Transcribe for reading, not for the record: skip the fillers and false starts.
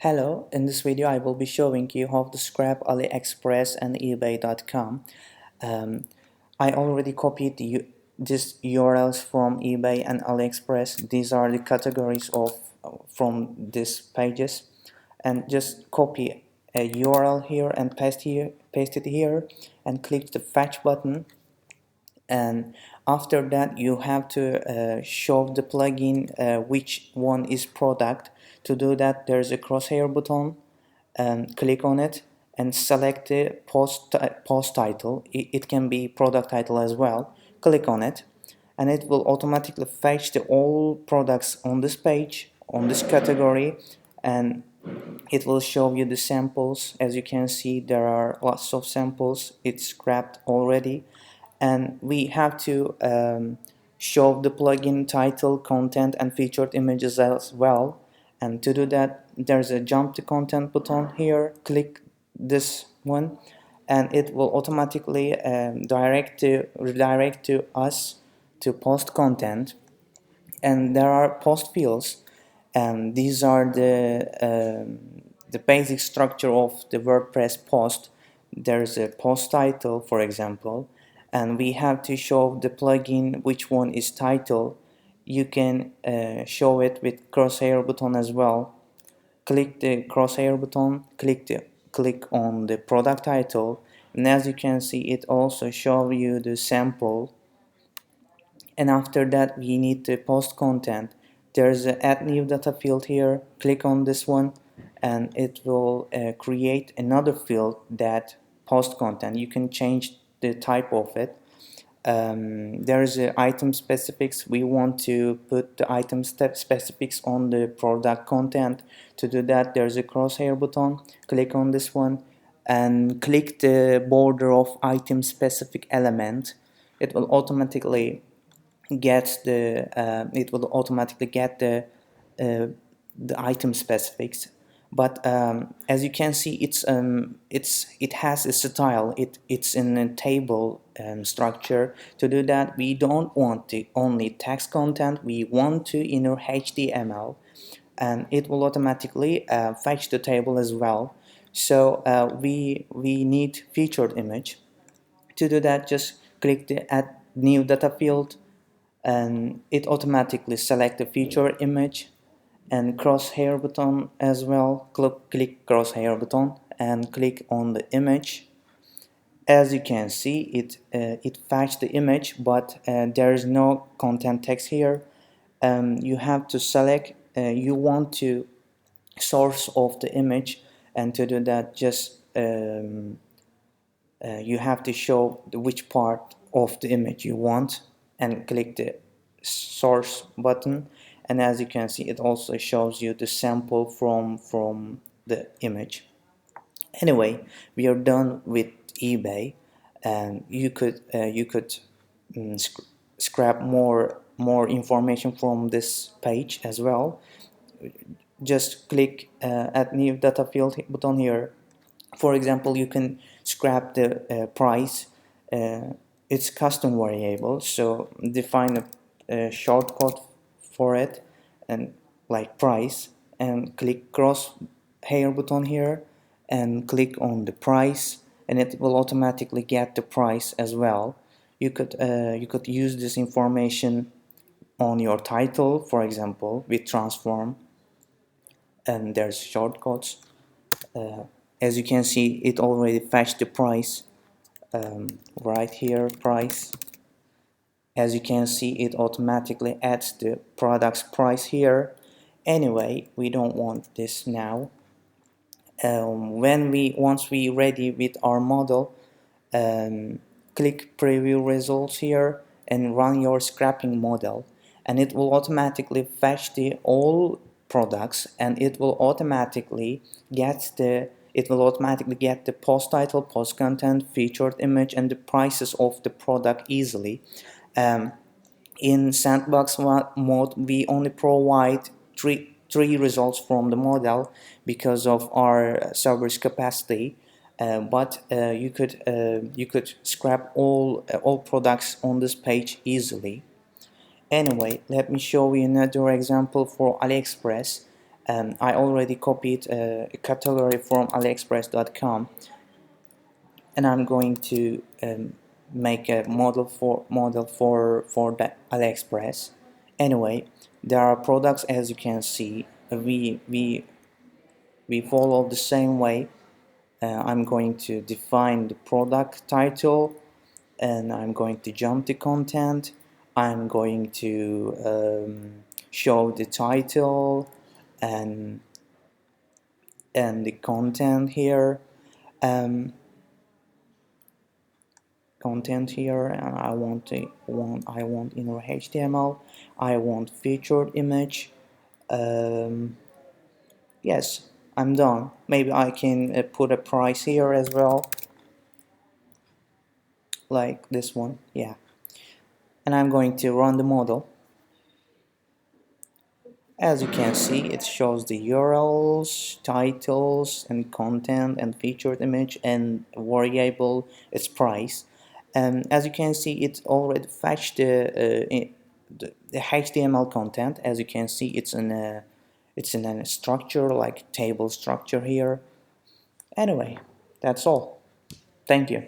Hello, in this video I will be showing you how to scrap Aliexpress and eBay.com. Um, I already copied these URLs from eBay and Aliexpress. These are the categories from these pages, and just copy a URL here and paste it here, and click the fetch button. And after that you have to show the plugin which one is product. To do that, there's a crosshair button, and click on it and select the post title. It can be product title as well. Click on it and it will automatically fetch the all products on this page, on this category, and it will show you the samples. As you can see, there are lots of samples. It's scrapped already, and we have to show the plugin title, content, and featured images as well. And to do that, there's a jump to content button here. Click this one and it will automatically redirect to us to post content. And there are post fields, and these are the basic structure of the WordPress post. There's a post title, for example, and we have to show the plugin which one is title. You can show it with crosshair button as well. Click the crosshair button, click on the product title, and as you can see, it also shows you the sample. And after that, we need to post content. There's a add new data field here. Click on this one and it will create another field that post content. You can change the type of it. There's a item specifics. We want to put the item specifics on the product content. To do that, there's a crosshair button. Click on this one and click the border of item specific element. It will automatically get the item specifics. But as you can see, it has a style. It's in a table structure. To do that, we don't want the only text content. We want to inner HTML, and it will automatically fetch the table as well. So we need featured image. To do that, just click the add new data field, and it automatically select the feature image, and crosshair button as well. Click crosshair button and click on the image. As you can see, it fetched the image, but there is no content text here. You have to select you want to source of the image, and to do that, just you have to show which part of the image you want and click the source button. And as you can see, it also shows you the sample from the image. Anyway, we are done with eBay, and you could scrap more information from this page as well. Just click add new data field button here. For example, you can scrap the price. It's custom variable, so define a shortcut for it, and like price, and click cross hair button here and click on the price, and it will automatically get the price as well. You could use this information on your title, for example, with transform, and there's shortcuts. As you can see, it already fetched the price right here, price. As you can see, it automatically adds the product's price here. Anyway, we don't want this now. Once we ready with our model, click preview results here and run your scrapping model, and it will automatically fetch the all products, and it will automatically get the post title, post content, featured image, and the prices of the product easily. In sandbox mode, we only provide three results from the model because of our server's capacity. But you could scrap all products on this page easily. Anyway, let me show you another example for AliExpress. I already copied a category from Aliexpress.com, and I'm going to make a model for the AliExpress. Anyway, there are products, as you can see. We follow the same way. I'm going to define the product title, and I'm going to jump the content. I'm going to show the title and the content here. Um, Content here, and I want inner HTML. I want featured image. Um, yes, I'm done. Maybe I can put a price here as well, like this one. Yeah, and I'm going to run the model. As you can see, it shows the URLs, titles, and content, and featured image, and variable its price. And as you can see, it already fetched the HTML content. As you can see, it's in a structure like table structure here. Anyway, that's all. Thank you.